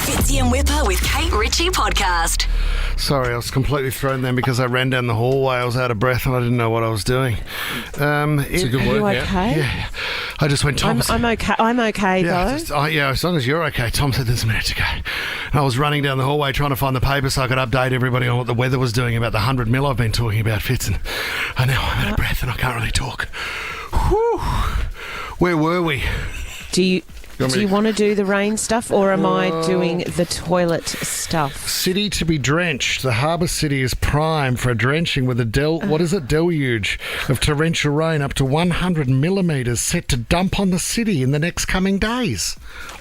Fitzy and Whipper with Kate Ritchie podcast. Sorry, I was completely thrown then because I ran down the hallway. I was out of breath and I didn't know what I was doing. It's a good Are you work, okay? Yeah, I just went, Tom. I'm okay. I'm okay though. As long as you're okay. Tom said there's a minute to go. And I was running down the hallway trying to find the paper so I could update everybody on what the weather was doing about the 100 mil I've been talking about, Fitz. And I know I'm out of breath and I can't really talk. Whew. Where were we? Do you want to do the rain stuff or am I doing the toilet stuff? City to be drenched. The harbour city is prime for a drenching with a deluge of torrential rain up to 100 millimetres set to dump on the city in the next coming days.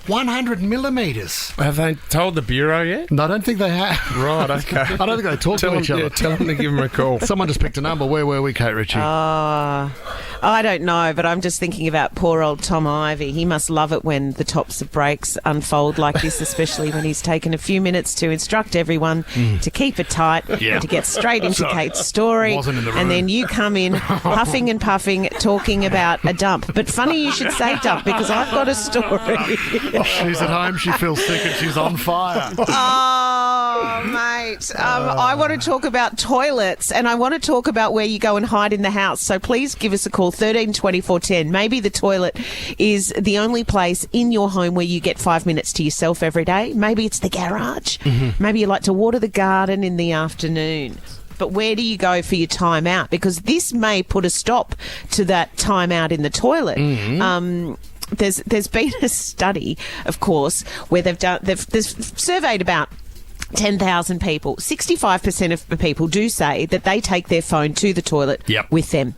100 millimetres. Have they told the Bureau yet? No, I don't think they have. Right, okay. I don't think they talk to each other. Yeah, tell them to give them a call. Someone just picked a number. Where were we, Kate Ritchie? I don't know, but I'm just thinking about poor old Tom Ivey. He must love it when the tops of breaks unfold like this, especially when he's taken a few minutes to instruct everyone to keep it tight, Yeah. to get straight into Kate's story, Wasn't in the room. and then you come in huffing and puffing, talking about a dump. But funny you should say dump because I've got a story. She's at home. She feels sick and she's on fire. Oh, mate. I want to talk about toilets and I want to talk about where you go and hide in the house. So please give us a call, 13 24 10. Maybe the toilet is the only place in your home where you get 5 minutes to yourself every day. Maybe it's the garage. Maybe you like to water the garden in the afternoon. But where do you go for your time out? Because this may put a stop to that time out in the toilet. There's been a study, of course, where they've surveyed about 10,000 people. 65% of the people do say that they take their phone to the toilet with them,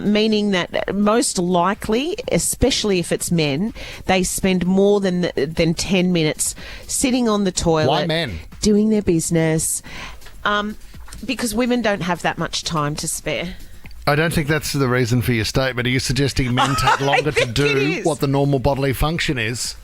meaning that most likely, especially if it's men, they spend more than 10 minutes sitting on the toilet. Why men? Doing their business. Because women don't have that much time to spare. I don't think that's the reason for your statement. Are you suggesting men take longer to do what the normal bodily function is?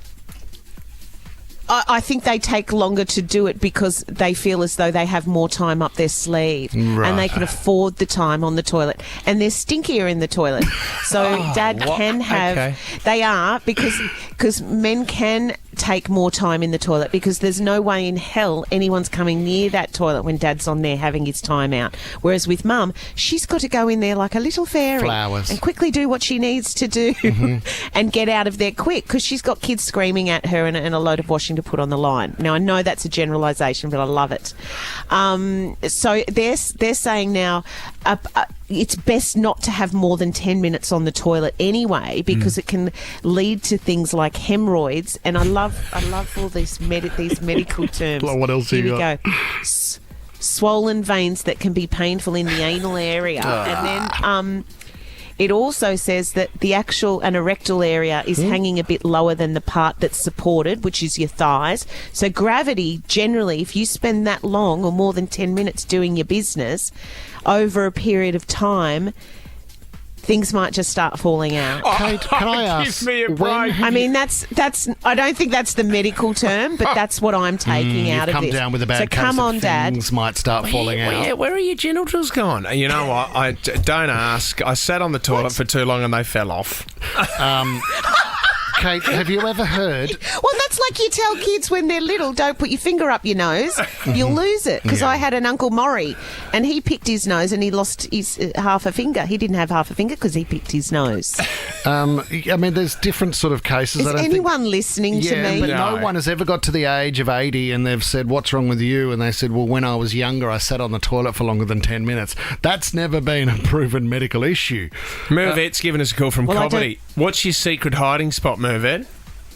I think they take longer to do it because they feel as though they have more time up their sleeve and they can afford the time on the toilet. And they're stinkier in the toilet. So Dad can have... Okay. They are because men can take more time in the toilet because there's no way in hell anyone's coming near that toilet when Dad's on there having his time out. Whereas with Mum, she's got to go in there like a little fairy Flowers. and quickly do what she needs to do and get out of there quick because she's got kids screaming at her and a load of washing to put on the line. Now, I know that's a generalisation, but I love it. So they're saying now it's best not to have more than 10 minutes on the toilet anyway because it can lead to things like hemorrhoids. And I love all these medical terms. Well, what else Here you we got? go. Swollen veins that can be painful in the anal area. And then it also says that the actual and erectile area is hanging a bit lower than the part that's supported, which is your thighs. So gravity, generally, if you spend that long or more than 10 minutes doing your business over a period of time, things might just start falling out. Kate, can I ask? Give me a break. I mean, that's. I don't think that's the medical term, but that's what I'm taking out You've of come this. down with a bad so case come of on, Dad. things might start falling out. Where are your genitals gone? You know what? Don't ask. I sat on the toilet for too long and they fell off. Kate, have you ever heard... Well, that's like you tell kids when they're little, don't put your finger up your nose, you'll lose it. Because I had an Uncle Maury, and he picked his nose and he lost his half a finger. He didn't have half a finger because he picked his nose. I mean, there's different sort of cases. Is I don't anyone listening to me? But no one has ever got to the age of 80 and they've said, what's wrong with you? And they said, well, when I was younger, I sat on the toilet for longer than 10 minutes. That's never been a proven medical issue. Mervet's given us a call from Well, I Cobbity. What's your secret hiding spot, Mervet?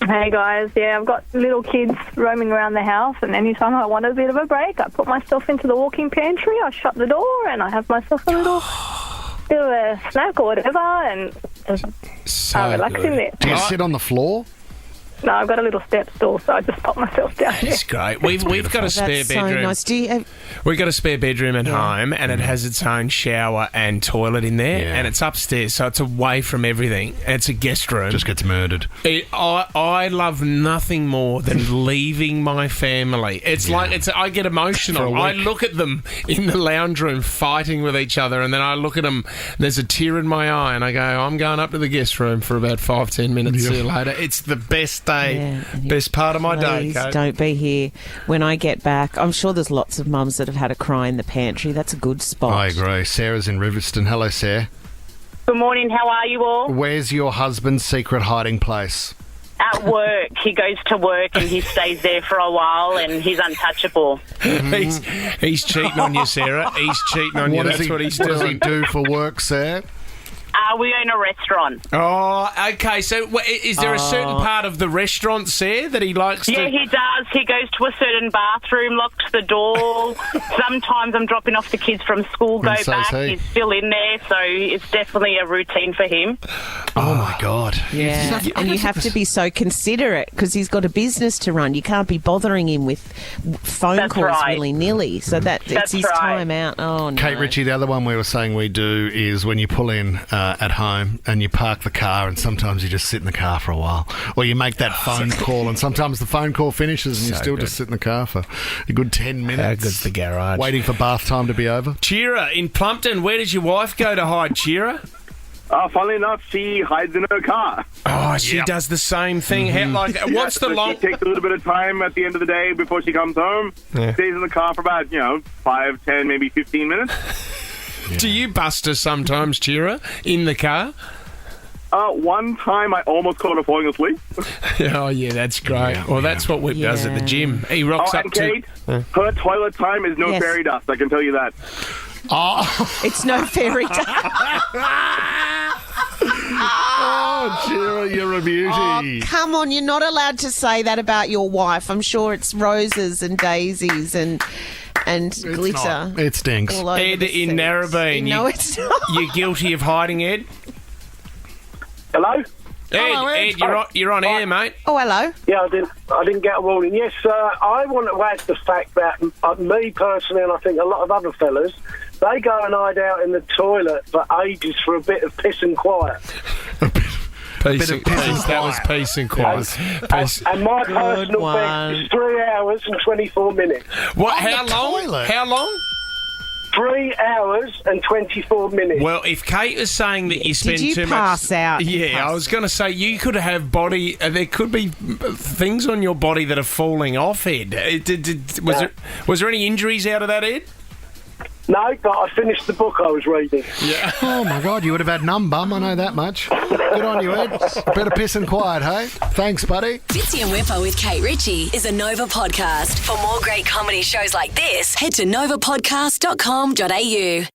Hey guys, I've got little kids roaming around the house, and anytime I want a bit of a break, I put myself into the walk-in pantry, I shut the door, and I have myself a little bit of a snack or whatever, and just relax in there. Do you sit on the floor? No, I've got a little step stool, so I just pop myself down there. It's great. We've got a spare That's bedroom. so nice. Do you have... We've got a spare bedroom at home, and it has its own shower and toilet in there, and it's upstairs, so it's away from everything. It's a guest room. Just gets murdered. I love nothing more than leaving my family. It's like I get emotional. I look at them in the lounge room fighting with each other, and then I look at them. There's a tear in my eye, and I go, "I'm going up to the guest room for about 5-10 minutes. See you later." It's the best day. Yeah, Best part of my day, Please Kate. don't be here when I get back. I'm sure there's lots of mums that have had a cry in the pantry. That's a good spot. I agree. Sarah's in Riverstone. Hello, Sarah. Good morning, how are you all? Where's your husband's secret hiding place? At work. He goes to work and he stays there for a while and he's untouchable. He's cheating on you, Sarah. He's cheating on you. That's what he's What does he doing. do for work, Sarah? We own a restaurant. Oh, okay. So is there a certain part of the restaurant, Sarah, that he likes to... Yeah, he does. He goes to a certain bathroom, locks the door. Sometimes I'm dropping off the kids from school, go And so's back. he. He's still in there, so it's definitely a routine for him. Oh, my God. Yeah, and you have to be so considerate because he's got a business to run. You can't be bothering him with phone That's calls right. willy-nilly. So it's That's his right. time out. Oh, no. Kate Ritchie, the other one we were saying we do is when you pull in at home and you park the car and sometimes you just sit in the car for a while. Or you make that phone call and sometimes the phone call finishes and you So still good. just sit in the car for a good 10 minutes. How good's the garage? Waiting for bath time to be over. Chira, in Plumpton, where does your wife go to hide, Chira? Funnily enough, she hides in her car. Oh, she does the same thing. What's the So long... She takes a little bit of time at the end of the day before she comes home. Yeah. Stays in the car for about, 5, 10, maybe 15 minutes. Do you bust her sometimes, Chira, in the car? One time I almost caught her falling asleep. Oh, yeah, that's great. Well, that's what Whip does at the gym. He rocks up And to... Kate, her toilet time is no Yes. fairy dust, I can tell you that. Oh, It's no fairy tale. Chira, you're a beauty. Oh, come on, you're not allowed to say that about your wife. I'm sure it's roses and daisies and glitter. Not. It stinks. all over Ed the in seats. Narrabeen. No, it's not. You're guilty of hiding, Ed? Hello? Hello, Ed. Ed, you're on air, mate. Oh, hello. Yeah, I didn't get a warning. Yes, I want to add the fact that me personally, and I think a lot of other fellas, they go and hide out in the toilet for ages for a bit of piss and quiet. Peace of and peace and peace. That was quiet. peace and quiet. Peace. And my personal one. best is 3 hours and 24 minutes. What? On How the long? toilet? How long? 3 hours and 24 minutes. Well, if Kate is saying that you spend you too pass much, out? yeah, I was going to say you could have body. There could be things on your body that are falling off, Ed. Was there any injuries out of that, Ed? No, but I finished the book I was reading. Oh, my God, you would have had numb bum, I know that much. Good on you, Ed. Better piss and quiet, hey? Thanks, buddy. Fitzy and Whipper with Kate Ritchie is a Nova podcast. For more great comedy shows like this, head to novapodcast.com.au.